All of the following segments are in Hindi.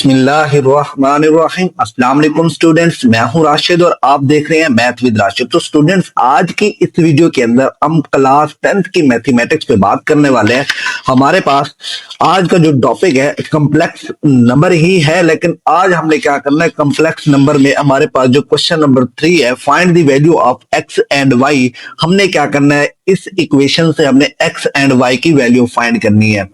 बिस्मिल्लाहिर्रहमानिर्रहीम। अस्सलाम वालेकुम स्टूडेंट्स, मैं हूं राशिद और आप देख रहे हैं मैथ विद राशिद। तो स्टूडेंट्स, आज की इस वीडियो के अंदर हम क्लास 10th की मैथमेटिक्स पे बात करने वाले हैं। हमारे पास आज का जो टॉपिक है कॉम्प्लेक्स नंबर ही है, लेकिन आज हमने क्या करना है, कॉम्प्लेक्स नंबर में हमारे पास जो क्वेश्चन नंबर 3 है, find the value of x and y, हमने क्या करना है, इस इक्वेशन से हमने एक्स एंड वाई की वैल्यू फाइंड करनी है।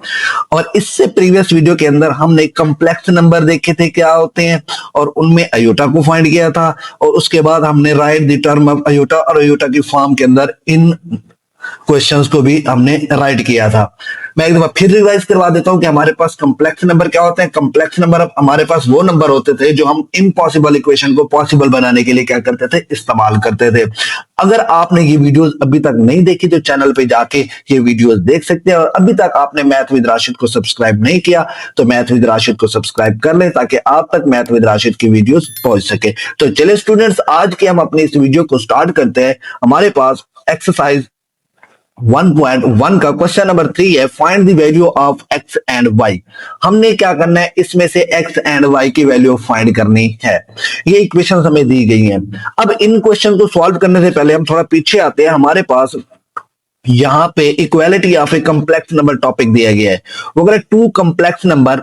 और इससे प्रीवियस वीडियो के अंदर हमने कॉम्प्लेक्स नंबर देखे थे क्या होते हैं, और उनमें अयोटा को फाइंड किया था, और उसके बाद हमने write the term of iota और अयोटा की फॉर्म के अंदर इन क्वेश्चंस को भी हमने राइट किया था। मैं एक दफा फिर रिवाइज करवा देता हूं कि हमारे पास कॉम्प्लेक्स नंबर क्या होते हैं। कॉम्प्लेक्स नंबर हमारे पास वो नंबर होते थे जो हम इम्पॉसिबल इक्वेशन को पॉसिबल बनाने के लिए क्या करते थे, इस्तेमाल करते थे। अगर आपने ये वीडियोस अभी तक नहीं देखी तो चैनल पे जाके ये वीडियोस देख सकते हैं, और अभी तक आपने मैथ विद राशिद को सब्सक्राइब नहीं किया तो मैथ विद राशिद को सब्सक्राइब कर लें ताकि आप तक मैथ विद राशिद की वीडियोस पहुंच सके। तो चलिए स्टूडेंट्स, आज के हम अपनी इस वीडियो को स्टार्ट करते हैं। हमारे पास एक्सरसाइज 1.1 का क्वेश्चन नंबर 3 है, find the value of x and y. हमने क्या करना है, इसमें से एक्स एंड वाई की वैल्यू फाइंड करनी है। ये इक्वेशन हमें दी गई हैं। अब इन क्वेश्चन को सॉल्व करने से पहले हम थोड़ा पीछे आते हैं। हमारे पास यहां पे equality of a complex number topic दिया गया है। वो अगर टू कॉम्प्लेक्स नंबर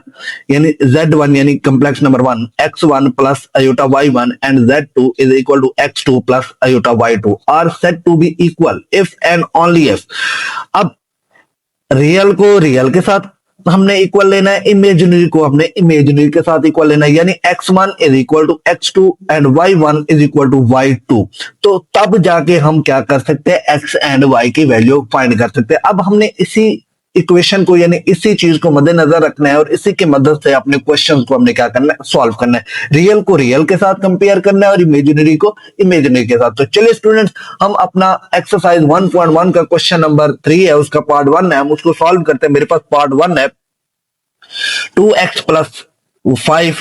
यानी z1 यानी complex number 1 x1 plus iota y1 and z2 is equal to x2 plus iota y2 are said to be equal if and only if. अब रियल को रियल के साथ हमने इक्वल लेना है, इमेजिनरी को हमने इमेजिनरी के साथ इक्वल लेना है, यानी x1 is equal to x2 and y1 is equal to y2। तो तब जाके हम क्या कर सकते हैं, x एंड y की वैल्यू फाइंड कर सकते हैं। अब हमने इसी इक्वेशन को यानी इसी चीज को मद्देनजर रखना है, और इसी की मदद से अपने क्वेश्चन को हमने क्या करना है, सॉल्व करना है। रियल को रियल के साथ कंपेयर करना है और इमेजिनरी को इमेजिनरी के साथ। तो चलिए स्टूडेंट्स, हम अपना एक्सरसाइज 1.1 का क्वेश्चन नंबर 3 है, उसका पार्ट 1 है, हम उसको सॉल्व करते हैं। मेरे पास पार्ट 1 है 2x plus 5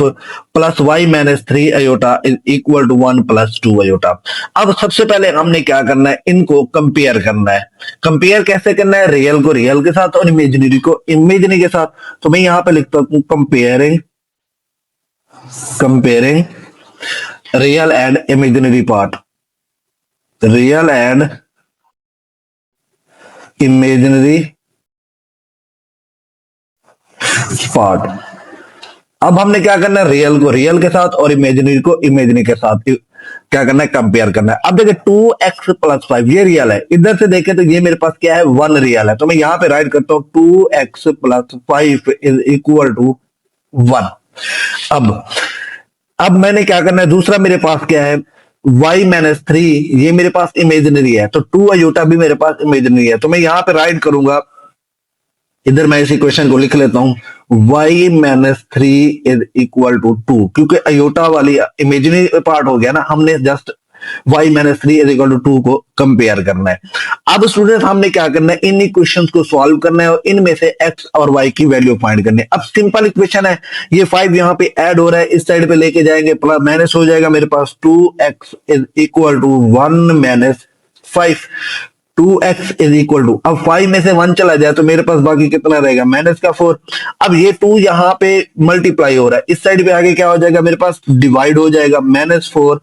plus y minus 3 iota is equal to 1 plus 2 iota. अब सबसे पहले हमने क्या करना है, इनको कंपेयर करना है। कंपेयर कैसे करना है, रियल को रियल के साथ और इमेजिनरी को इमेजिनरी के साथ। तो मैं यहां पे लिखता हूं comparing real and imaginary part, real and imaginary part. अब हमने क्या करना है, रियल को रियल के साथ और इमेजिनरी को इमेजिनरी के साथ क्या करना है, कंपेयर करना है। अब देखिए 2x प्लस 5 ये रियल है, इधर से देखें तो ये मेरे पास क्या है, 1 रियल है। तो मैं यहां पे राइट करता हूं 2x plus 5 is equal to 1। अब मैंने क्या करना है, दूसरा मेरे पास क्या है, y माइनस 3, ये मेरे पास इमेजिनरी है, तो 2 अयोटा भी मेरे पास इमेजिनरी है। तो मैं यहां पे राइट करूंगा, इधर मैं इस इक्वेशन को लिख लेता हूं, y minus 3 is equal to 2, क्योंकि अयोटा वाली इमेजिनरी पार्ट हो गया ना, हमने just y minus 3 is equal to 2 को कंपेयर करना है। अब स्टूडेंट हमने क्या करना है, इन इक्वेशंस को सॉल्व करना है और इनमें से x और y की वैल्यू फाइंड करनी है। अब सिंपल इक्वेशन है, ये 5 यहां पे ऐड हो रहा है, इस साइड पे लेके जाएंगे माइनस हो जाएगा, मेरे पास 2x is equal to 1 minus 5। 2x is equal to, अब 5 में से 1 चला जाए तो मेरे पास बाकी कितना रहेगा, माइनस का 4। अब ये 2 यहाँ पे मल्टीप्लाई हो रहा है, इस साइड पे आगे क्या हो जाएगा, मेरे पास डिवाइड हो जाएगा, माइनस 4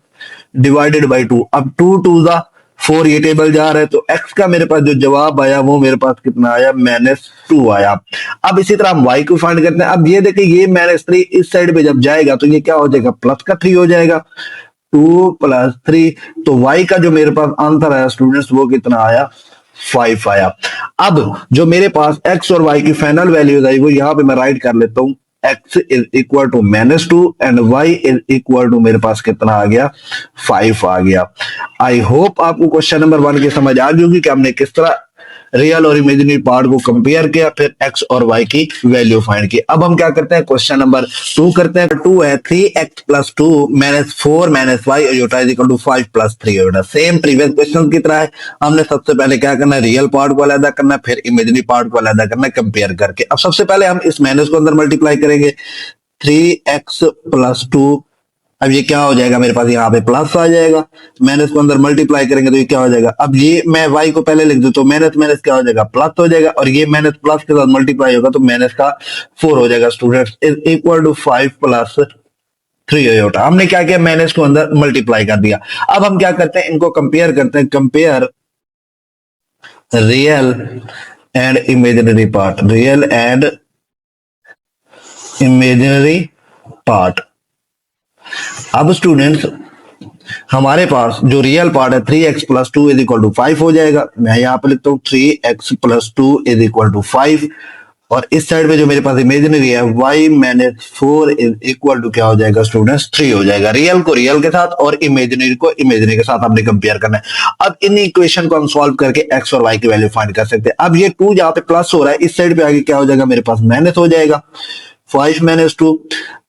डिवाइडेड बाई 2। अब 2 2 जा 4, ये टेबल जा रहा है, तो x का मेरे पास जो जवाब आया वो मेरे पास कितना आया, -2 आया। अब इसी तरह हम y को फाइंड करते हैं। अब ये देखिए, ये -3 इस साइड पे जब जाएगा तो ये क्या हो जाएगा, प्लस का 3 हो जाएगा, 2 प्लस 3। तो y का जो मेरे पास आंसर आया स्टूडेंट्स, वो कितना आया, 5 आया। अब जो मेरे पास x और y की फाइनल वैल्यूज आई वो यहां पे मैं राइट कर लेता हूं, x is equal to -2 and y is equal to मेरे पास कितना आ गया, 5 आ गया। आई होप आपको क्वेश्चन नंबर 1 की समझ आ गई होगी कि हमने किस तरह रियल और इमेजिनरी पार्ट को कंपेयर किया, फिर x और y की वैल्यू फाइंड की। अब हम क्या करते हैं, क्वेश्चन नंबर 2 करते हैं। 2 है 3x plus 2 minus 4 minus y iota is equal to 5 plus 3 iota. Same previous question की तरह है, हमने सबसे पहले क्या करना है, रियल पार्ट को अलग करना है, फिर इमेजिनरी पार्ट को अलग करना है कंपेयर करके। अब सबसे पहले हम इस माइनस को अंदर मल्टीप्लाई करेंगे, 3x प्लस 2 अब ये क्या हो जाएगा मेरे पास, यहाँ पे प्लस आ जाएगा, माइनस को अंदर मल्टीप्लाई करेंगे तो ये क्या हो जाएगा, अब ये मैं y को पहले लिख दूं तो माइनस माइनस क्या हो जाएगा, प्लस हो जाएगा, और ये माइनस प्लस के साथ मल्टीप्लाई होगा तो माइनस का 4 हो जाएगा students, is equal to 5 plus 3 iota. हमने क्या किया, माइनस को अंदर मल्टीप्लाई कर दिया। अब हम क्या करते हैं, इनको कंपेयर करते हैं, compare real and imaginary part, real and imaginary part. अब स्टूडेंट्स हमारे पास जो रियल पार्ट है 3x plus 2 is equal to 5 हो जाएगा। मैं यहां पर लिखता हूं 3x plus 2 is equal to 5, और इस साइड पे जो मेरे पास इमेजिनरी है y minus 4 is equal to क्या हो जाएगा स्टूडेंट्स, 3 हो जाएगा। रियल को रियल के साथ और इमेजिनरी को इमेजिनरी के साथ हमने कंपेयर करना है। अब इन इक्वेशन को हम सॉल्व करके x और y की वैल्यू फाइंड कर सकते हैं। अब ये 2 जहां पे प्लस हो रहा है, इस साइड पे आगे क्या हो जाएगा, मेरे पास माइनस हो जाएगा, 5 माइनस 2,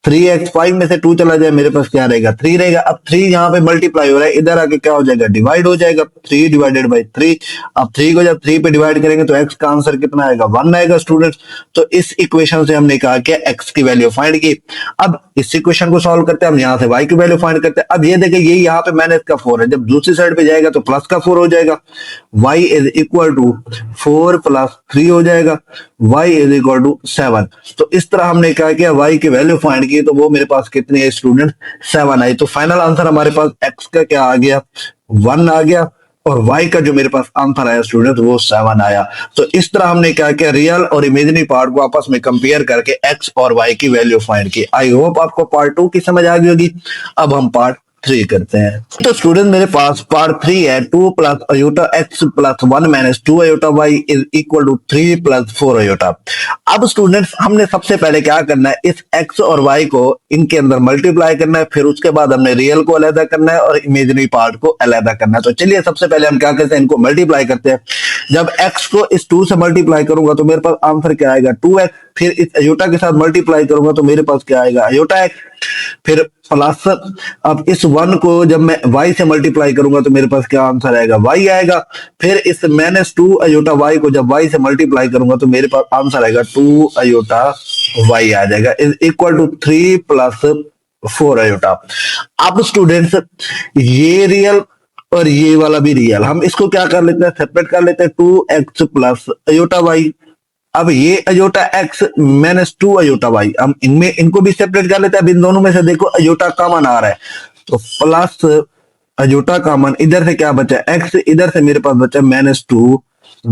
3x, 5 में से 2 चला जाए मेरे पास क्या रहेगा, 3 रहेगा। अब 3 यहाँ पे मल्टीप्लाई हो रहा है, इधर आके क्या हो जाएगा, डिवाइड हो जाएगा, 3 डिवाइडेड बाई 3। अब 3 को जब 3 पे डिवाइड करेंगे तो x का आंसर कितना आएगा, 1 आएगा स्टूडेंट्स। तो इस इक्वेशन से हमने कहा कि x की वैल्यू फाइंड की। अब इस इक्वेशन को सॉल्व करते हैं, हम यहाँ से y की वैल्यू फाइंड करते हैं। अब ये देखिए, ये यहाँ पे माइनस का 4 है, जब दूसरी साइड पे जाएगा तो प्लस का 4 हो जाएगा, y is equal to 4 plus 3 हो जाएगा, y इज इक्वल टू 7। तो इस तरह हमने क्या किया, y की वैल्यू फाइंड की, तो वो मेरे पास कितनी है स्टूडेंट, 7 आई। तो फाइनल आंसर हमारे पास x का क्या आ गया, 1 आ गया, और y का जो मेरे पास आंसर आया स्टूडेंट वो 7 आया। तो इस तरह हमने क्या किया, रियल और इमेजिनरी पार्ट को आपस में कंपेयर करके x और y की वैल्यू फाइंड की। आई होप आपको पार्ट 2 की समझ आ गई होगी। अब हम पार्ट 3 करते हैं। तो स्टूडेंट मेरे पास पार्ट 3 है, 2 plus iota x plus 1 minus 2 iota y is equal to 3 plus 4 iota. अब स्टूडेंट्स हमने सबसे पहले क्या करना है, इस x और y को इनके अंदर मल्टीप्लाई करना है, फिर उसके बाद हमने रियल को अलग करना है और इमेजिनरी पार्ट को अलग करना है। तो चलिए सबसे पहले हम क्या करते हैं, इनको मल्टीप्लाई करते हैं। जब x को इस 2 से मल्टीप्लाई करूंगा तो मेरे पास आंसर क्या आएगा, 2x, फिर इस अयोटा के साथ मल्टीप्लाई करूंगा तो मेरे पास क्या आएगा, अयोटा x, फिर प्लस, अब इस 1 को जब मैं y से मल्टीप्लाई करूंगा तो मेरे पास क्या आंसर आएगा, y आएगा। फिर इस माइनस 2 अयोटा y को जब y से मल्टीप्लाई करूंगा तो मेरे पास आंसर आएगा 2 अयोटा y आ जाएगा, is equal to 3 plus 4 iota. अब स्टूडेंट्स ये रियल और ये वाला भी रियल, हम इसको क्या कर लेते हैं, सेपरेट कर लेते हैं, 2x प्लस अयोटा y। अब ये iota x minus 2 iota y, हम इनमें इनको भी सेपरेट कर लेते हैं। अब इन दोनों में से देखो अयोटा कॉमन आ रहा है, तो प्लस अयोटा कॉमन, इधर से क्या बचा x, इधर से मेरे पास बचा minus 2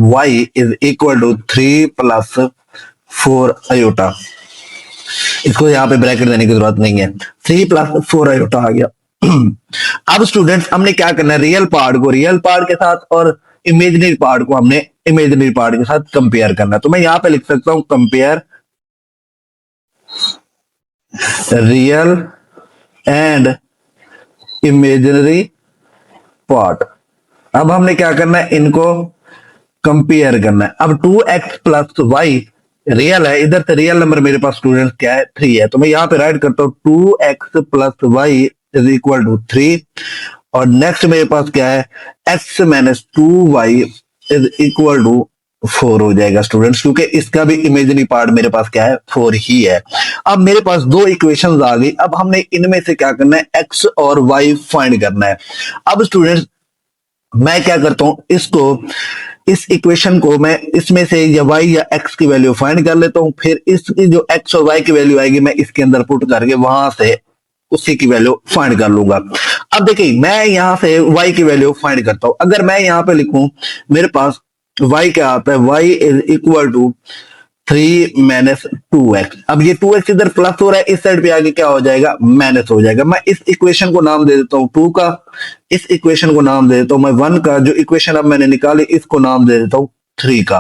y is equal to 3 plus 4 iota. इसको यहाँ पे ब्रैकेट देने की जरूरत नहीं है, 3 प्लस 4 अयोटा आ गया। अब स्टूडेंट्स हमने क्या करना है, रियल पार्ट को रियल पार्ट के साथ और इमेजिनरी पार्ट को हमने इमेजिनरी पार्ट के साथ कंपेयर करना है। तो मैं यहां पे लिख सकता हूं compare real and imaginary part. अब हमने क्या करना है, इनको कंपेयर करना है। अब 2x प्लस वाई रियल है, इधर से रियल नंबर मेरे पास स्टूडेंट्स क्या है, 3 है, तो मैं यहां पे राइट करता हूं 2x plus y is equal to 3, और नेक्स्ट मेरे पास क्या है, x minus 2y is equal to 4 हो जाएगा स्टूडेंट्स, क्योंकि इसका भी इमेजिनरी पार्ट मेरे पास क्या है, 4 ही है। अब मेरे पास दो इक्वेशंस आ गई, अब हमने इनमें से क्या करना है, x और y फाइंड करना है। अब स्टूडेंट्स मैं क्या करता हूं, इसको इस इक्वेशन को मैं इसमें से या y या x की वैल्यू फाइंड कर लेता हूं, फिर इसकी जो x और y की वैल्यू आएगी मैं इसके अंदर पुट करके वहां से उसी की वैल्यू फाइंड कर लूंगा। अब देखिए मैं यहां से y की वैल्यू फाइंड करता हूं, अगर मैं यहां पे लिखूं मेरे पास y क्या आता है, y is equal to 3 minus 2x। अब ये 2x इधर प्लस हो रहा है, इस साइड पे आगे क्या हो जाएगा, माइनस हो जाएगा। मैं इस इक्वेशन को नाम दे देता हूं 2 का, इस इक्वेशन को नाम दे देता हूं मैं 1 का, जो इक्वेशन अब मैंने निकाली इसको नाम दे देता हूं 3 का।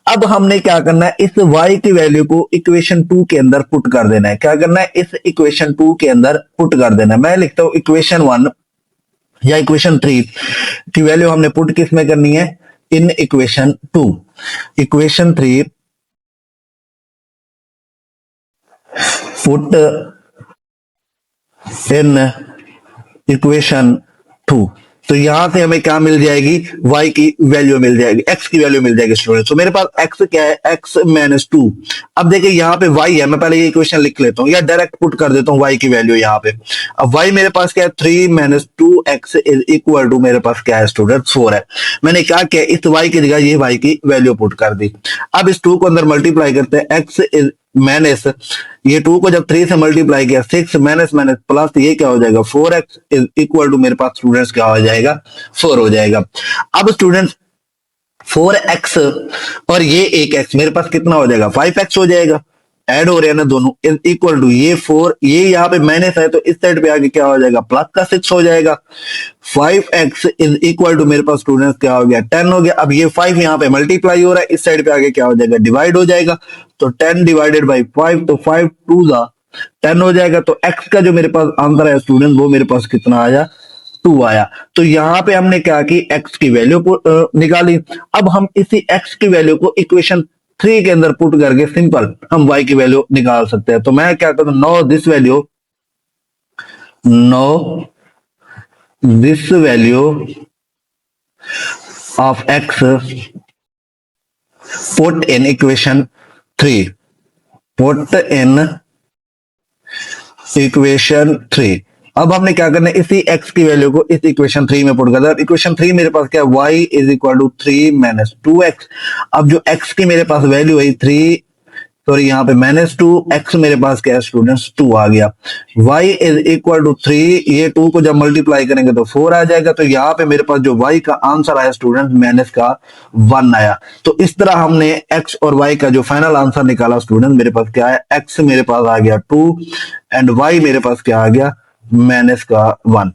अब हमने क्या करना है, इस y की वैल्यू को इक्वेशन 2 के अंदर पुट कर देना है। क्या करना है, इस इक्वेशन 2 के अंदर पुट कर देना है। मैं लिखता हूं इक्वेशन 1 या इक्वेशन 3 की वैल्यू हमने पुट किस में करनी है, in equation 2। Equation 3 put in equation 2। तो यहां से हमें क्या मिल जाएगी, y की वैल्यू मिल जाएगी, x की वैल्यू मिल जाएगी स्टूडेंट। तो मेरे पास x क्या है, x माइनस टू। अब देखिए यहाँ पे y है, मैं पहले ये इक्वेशन लिख लेता हूँ या डायरेक्ट पुट कर देता हूँ y की वैल्यू यहाँ पे। अब y मेरे पास क्या है, 3 minus two x is equal to मेरे पास क्या है स्टूडेंट, 4 है। मैंने क्या किया, इस y की जगह ये y की वैल्यू पुट कर दी। अब इस 2 को अंदर मल्टीप्लाई करते हैं, x इज माइनस, ये 2 को जब 3 से मल्टीप्लाई किया, 6 माइनस माइनस प्लस, ये क्या हो जाएगा 4x इज इक्वल टू मेरे पास स्टूडेंट्स क्या हो जाएगा, 4 हो जाएगा। अब स्टूडेंट्स 4x और ये एक x मेरे पास कितना हो जाएगा, 5x हो जाएगा। ऐड हो रहे हैं ना दोनों, इज इक्वल टू ये 4, ये यहाँ पे माइनस है तो इस साइड पे आगे क्या हो जाएगा, प्लस का 6 हो जाएगा। 5x इज इक्वल टू मेरे पास स्टूडेंट्स क्या हो गया, 10 हो गया। अब ये 5 यहाँ पे मल्टीप्लाई हो रहा है, इस साइड पे आगे क्या हो जाएगा, डिवाइड हो जाएगा। तो 10 डिवाइडेड बाई 5, तो 5 टू जा 10 हो जाएगा। तो x का जो मेरे पास आंसर है स्टूडेंट, वो मेरे पास कितना आया, 2 आया। तो यहां पे हमने क्या की, x की वैल्यू निकाली। अब हम इसी x की वैल्यू को इक्वेशन 3 के अंदर पुट करके सिंपल हम y की वैल्यू निकाल सकते हैं। तो मैं क्या करता हूं, now this value of x put in equation 3, put in equation 3। अब हमने क्या करना है, इसी x की वैल्यू को इस इक्वेशन 3 में पुट करना है। इक्वेशन 3 मेरे पास क्या है, y is equal to 3 minus 2x। अब जो x की मेरे पास वैल्यू है 3, सॉरी यहाँ पे माइनस 2, x मेरे पास क्या है स्टूडेंट्स, 2 आ गया। y इज इक्वल टू 3, ये 2 को जब मल्टीप्लाई करेंगे तो 4 आ जाएगा। तो यहाँ पे मेरे पास जो y का आंसर आया स्टूडेंट, माइनस का 1 आया। तो इस तरह हमने x और y का जो फाइनल आंसर निकाला स्टूडेंट, मेरे पास क्या है, x मेरे पास आ गया 2 एंड y मेरे पास क्या आ गया, माइनस का 1।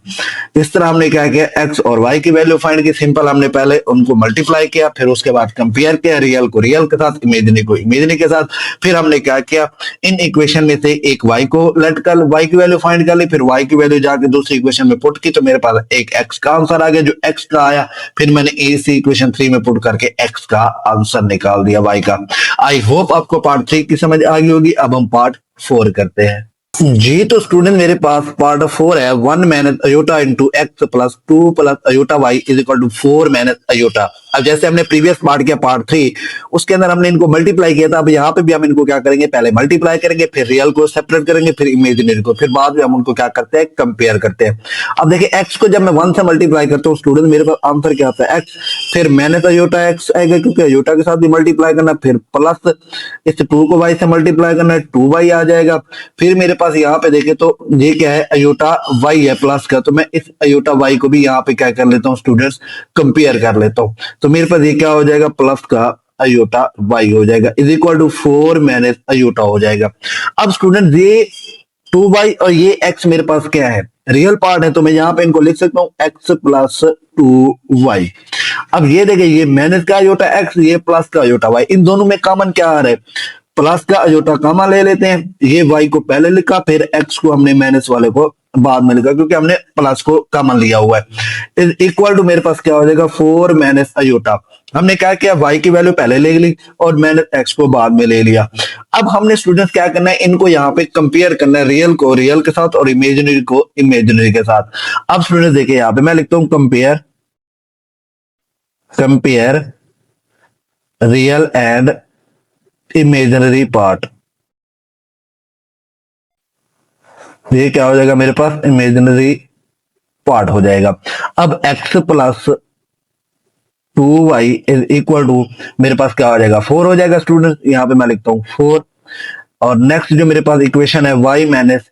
इस तरह हमने क्या किया, x और y की वैल्यू फाइंड की। सिंपल हमने पहले उनको मल्टीप्लाई किया, फिर उसके बाद कंपेयर किया, रियल को रियल के साथ, इमेजिनरी को इमेजिनरी के साथ। फिर हमने क्या किया, इन इक्वेशन में से एक y को लेट कर y की वैल्यू फाइंड कर ली, फिर y की वैल्यू जाके दूसरी इक्वेशन में पुट की, तो मेरे पास एक x का आंसर आ गया। जो x का आया, फिर मैंने इसी इक्वेशन 3 में पुट करके x का आंसर निकाल दिया y का। आई होप आपको पार्ट 3 की समझ आ गई होगी। अब हम पार्ट 4 करते हैं जी। तो स्टूडेंट मेरे पास पार्ट 4 है, 1 minus iota into x plus 2 plus iota y is equal to 4 minus iota. अब जैसे हमने प्रीवियस पार्ट किया पार्ट 3, उसके अंदर हमने इनको मल्टीप्लाई किया था। अब यहाँ पे भी हम इनको क्या करेंगे, पहले मल्टीप्लाई करेंगे, फिर रियल को सेपरेट करेंगे, फिर इमेजिनरी को, फिर बाद में हम उनको क्या करते हैं, कंपेयर करते हैं। अब देखिए एक्स को जब मैं 1 से मल्टीप्लाई करता हूँ स्टूडेंट, मेरे पास आंसर क्या आता है, एक्स, फिर माइनस अयोटा एक्स आएगा क्योंकि अयोटा के साथ भी मल्टीप्लाई करना, फिर प्लस इस 2 को y से मल्टीप्लाई करना है, 2y आ जाएगा। फिर मेरे पास यहाँ पे देखे तो ये क्या है, अयोटा y है प्लस का, तो मैं इस अयोटा y को भी यहाँ पे क्या कर लेता हूँ स्टूडेंट्स, कंपेयर कर लेता हूँ। तो मेरे पास ये क्या हो जाएगा, प्लस का अयोटा y हो जाएगा is equal to 4 minus iota हो जाएगा। अब स्टूडेंट ये 2y और ये x मेरे पास क्या है, रियल पार्ट है, तो मैं यहाँ पे इनको लिख सकता हूँ x प्लस 2y। अब ये देखिए, ये माइनस का अयोटा x, ये प्लस का अयोटा y, इन दोनों में कॉमन क्या आ रहा है, प्लस का अयोटा कॉमन ले लेते हैं। ये y को पहले लिखा, फिर x को हमने माइनस वाले को बाद में लिखा, क्योंकि हमने प्लस को कॉमन लिया हुआ है। इज इक्वल टू मेरे पास क्या हो जाएगा, 4 माइनस अयोटा। हमने क्या किया, y की वैल्यू पहले ले ली और माइनस x को बाद में ले लिया। अब हमने स्टूडेंट्स क्या करना है, इनको यहाँ पे कंपेयर करना है, रियल को रियल के साथ और इमेजिनरी को इमेजिनरी के साथ। अब स्टूडेंट्स देखिए, यहाँ पे मैं लिखता हूँ compare real and imaginary part. ये क्या हो जाएगा, मेरे पास इमेजिनरी पार्ट हो जाएगा। अब x plus 2y is equal to मेरे पास क्या हो जाएगा, 4 हो जाएगा स्टूडेंट। यहाँ पे मैं लिखता हूँ 4, और नेक्स्ट जो मेरे पास इक्वेशन है y minus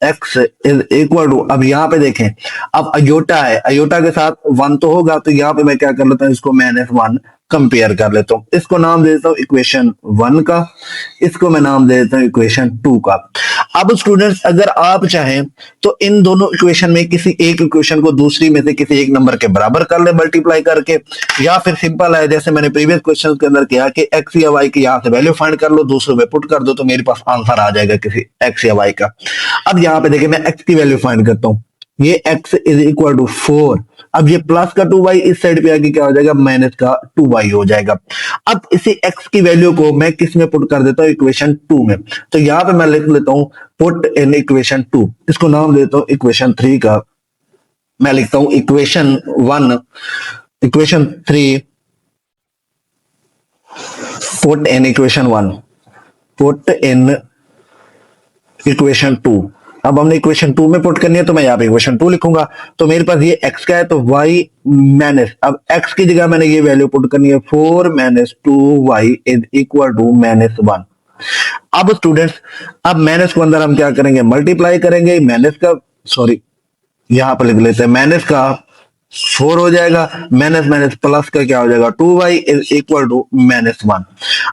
x is equal to, अब यहाँ पे देखें, अब अयोटा है, अयोटा के साथ 1 तो होगा, तो यहाँ पे मैं क्या कर लेता हूँ, इसको -1 कंपेयर कर लेता हूँ। इसको नाम दे देता हूँ इक्वेशन 1 का, इसको मैं नाम दे देता हूँ इक्वेशन 2 का। अब स्टूडेंट्स अगर आप चाहें तो इन दोनों इक्वेशन में किसी एक इक्वेशन को दूसरी में से किसी एक नंबर के बराबर कर ले मल्टीप्लाई करके, या फिर सिंपल है जैसे मैंने प्रीवियस क्वेश्चन के अंदर किया कि एक्स या वाई की यहाँ से वैल्यू फाइंड कर लो, दूसरों में पुट कर दो, तो मेरे पास आंसर आ जाएगा किसी एक्स या वाई का। अब यहाँ पे देखिए, मैं एक्स की वैल्यू फाइंड करता हूँ, ये x इज इक्वल टू 4। अब ये प्लस का 2y इस साइड पे आके क्या हो जाएगा, माइनस का 2y हो जाएगा। अब इसी x की वैल्यू को मैं किस में पुट कर देता हूँ, इक्वेशन 2 में। तो यहाँ पे मैं लिख लेता हूँ पुट इन इक्वेशन 2, इसको नाम देता हूँ इक्वेशन 3 का, मैं लिखता हूं इक्वेशन 3 पुट इन इक्वेशन 2। अब हमने इक्वेशन 2 में पुट करनी है तो मैं यहाँ पे इक्वेशन 2 लिखूंगा। तो मेरे पास ये x का है तो y माइनस, अब x की जगह मैंने ये वैल्यू पुट करनी है 4 minus 2y is equal to -1। अब स्टूडेंट्स, अब माइनस को अंदर हम क्या करेंगे, मल्टीप्लाई करेंगे। माइनस का, सॉरी यहां पर लिख लेते हैं, माइनस का 4 हो जाएगा, माइनस माइनस प्लस का क्या हो जाएगा 2y इज इक्वल टू -1।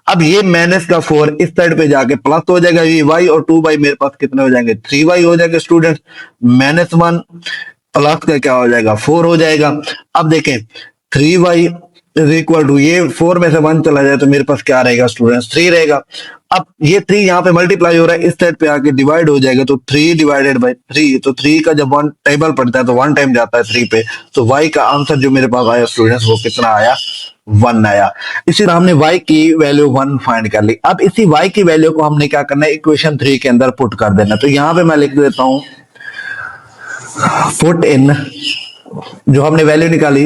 अब ये माइनस का 4 इस साइड पे जाके प्लस हो जाएगा, ये y और 2y मेरे पास कितने हो जाएंगे 3y हो जाएगा स्टूडेंट्स। -1 प्लस का क्या हो जाएगा 4 हो जाएगा। अब देखें 3y इज इक्वल टू, ये 4 में से 1 चला जाए तो मेरे पास क्या रहेगा स्टूडेंट्स 3 रहेगा। अब ये 3 यहाँ पे मल्टीप्लाई हो रहा है, इस साइड पे आके डिवाइड हो जाएगा तो 3 डिवाइडेड बाई 3, तो 3 का जब 1 टेबल पड़ता है तो 1 टाइम जाता है 3 पे, तो y का आंसर जो मेरे पास आया स्टूडेंट्स वो कितना आया 1 आया। इसी तरह हमने y की वैल्यू 1 फाइंड कर ली। अब इसी y की वैल्यू को हमने क्या करना है, इक्वेशन 3 के अंदर पुट कर देना। तो यहाँ पे मैं लिख देता हूं पुट इन, जो हमने वैल्यू निकाली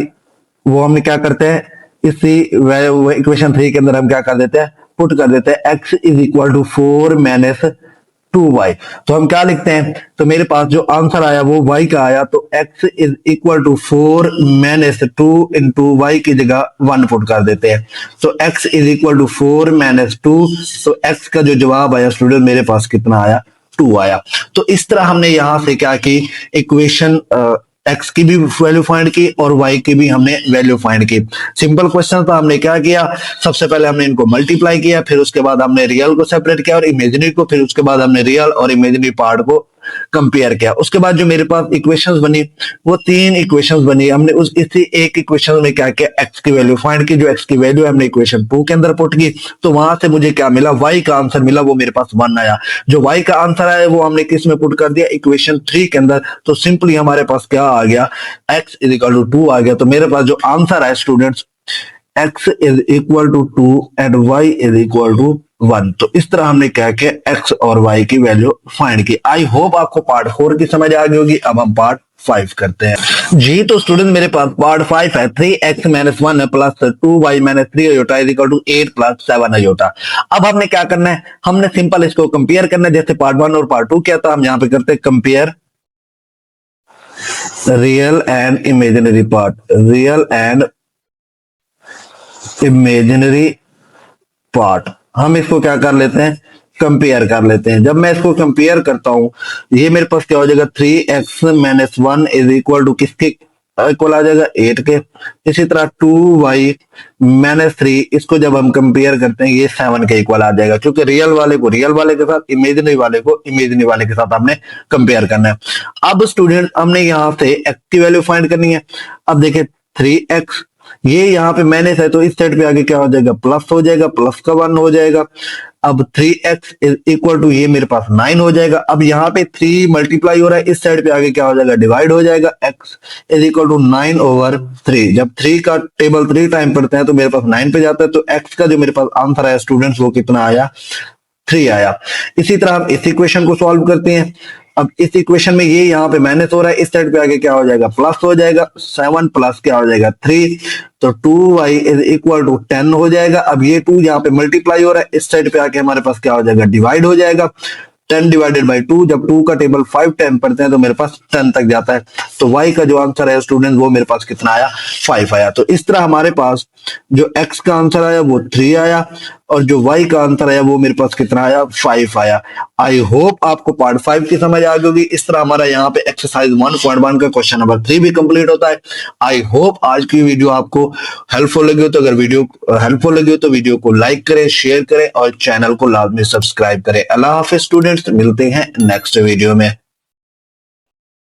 वो हमने क्या करते हैं, इसी इक्वेशन 3 के अंदर हम क्या कर देते हैं, पुट कर देते हैं x is equal to 4 minus 2y। तो हम क्या लिखते हैं, तो मेरे पास जो आंसर आया वो y का आया, तो x is equal to 4 minus 2 into y की जगह 1 पुट कर देते हैं। तो x is equal to 4 minus 2, तो x का जो जवाब आया स्टूडेंट मेरे पास कितना आया 2 आया। तो इस तरह हमने यहां से क्या की, इक्वेशन x की भी वैल्यू फाइंड की और y की भी हमने वैल्यू फाइंड की। सिंपल क्वेश्चन था, हमने क्या किया, सबसे पहले हमने इनको मल्टीप्लाई किया, फिर उसके बाद हमने रियल को सेपरेट किया और इमेजिनरी को, फिर उसके बाद हमने रियल और इमेजिनरी पार्ट को कंपेयर किया। उसके बाद जो मेरे पास इक्वेशंस बनी वो 3 इक्वेशंस बनी। हमने उस इसी एक इक्वेशन में क्या किया, x की वैल्यू फाइंड की, जो x की वैल्यू है हमने इक्वेशन 2 के अंदर पुट की, तो वहां से मुझे क्या मिला, y का आंसर मिला, वो मेरे पास 1 आया। जो y का आंसर आया वो हमने किस में पुट कर दिया, इक्वेशन 3 के अंदर। तो सिंपली हमारे पास क्या आ गया, x इज इक्वल टू 2 आ गया। तो मेरे पास जो आंसर है students x is equal to 2 and y is equal to 1। तो इस तरह हमने क्या किया, x और y की वैल्यू फाइंड की। आई होप आपको पार्ट 4 की समझ आ गई होगी। अब हम पार्ट 5 करते हैं जी। तो स्टूडेंट मेरे पास पार्ट 5 है, 3x minus 1 plus 2y minus 3 iota is equal to 8 plus 7 iota. अब हमने क्या करना है, हमने सिंपल इसको कंपेयर करना है, जैसे पार्ट 1 और पार्ट 2 क्या था, हम यहाँ पे करते हैं compare real and imaginary part, real and imaginary part. हम इसको क्या कर लेते हैं, कंपेयर कर लेते हैं। जब मैं इसको कंपेयर करता हूं, ये मेरे पास क्या हो जाएगा, 3x minus 1 is equal to किसके इक्वल आ जाएगा 8 के। इसी तरह 2y माइनस 3, इसको जब हम कंपेयर करते हैं ये 7 के इक्वल आ जाएगा, क्योंकि रियल वाले को रियल वाले के साथ, इमेजिनरी वाले को इमेजिनरी वाले के साथ हमने कंपेयर करना है। अब स्टूडेंट हमने यहां से x की वैल्यू फाइंड करनी है। अब देखिए 3x, ये यहाँ पे माइनस है तो इस साइड पे आगे क्या हो जाएगा, प्लस हो जाएगा, प्लस का 1 हो जाएगा। अब 3x इज इक्वल टू, ये मेरे पास 9 हो जाएगा। अब यहाँ पे 3 मल्टीप्लाई हो रहा है, इस साइड पे आगे क्या हो जाएगा, डिवाइड हो जाएगा। x is equal to 9/3। जब 3 का टेबल 3 टाइम पढ़ते हैं तो मेरे पास 9 पे जाता है, तो x का जो मेरे पास आंसर आया स्टूडेंट्स वो कितना आया, 3 आया। इसी तरह हम इस इक्वेशन को सॉल्व करते हैं। अब इस इक्वेशन में ये यहाँ पे माइनस हो रहा है, इस साइड पे आगे क्या हो जाएगा, प्लस हो जाएगा। 7 प्लस क्या हो जाएगा 3, तो 2y इज इक्वल टू 10 हो जाएगा। अब ये 2 यहाँ पे मल्टीप्लाई हो रहा है, इस साइड पे आके हमारे पास क्या हो जाएगा, डिवाइड हो जाएगा। 10 डिवाइडेड बाई 2, जब 2 का टेबल 5 टाइम पढ़ते हैं तो मेरे पास 10 तक जाता है। तो y का जो आंसर है स्टूडेंट वो मेरे पास कितना आया, 5 आया। तो इस तरह हमारे पास जो x का आंसर आया वो 3 आया और जो y का आंसर आया वो मेरे पास कितना आया, 5 आया। आई होप आपको पार्ट 5 की समझ आ गई होगी। इस तरह हमारा यहाँ पे एक्सरसाइज 1.1 का क्वेश्चन नंबर 3 भी कंप्लीट होता है। आई होप आज की वीडियो आपको हेल्पफुल लगी हो, तो अगर वीडियो हेल्पफुल लगी हो तो वीडियो को लाइक करें, शेयर करें और चैनल को लाजमी सब्सक्राइब करें। अल्लाह हाफिज स्टूडेंट्स, मिलते हैं नेक्स्ट वीडियो में।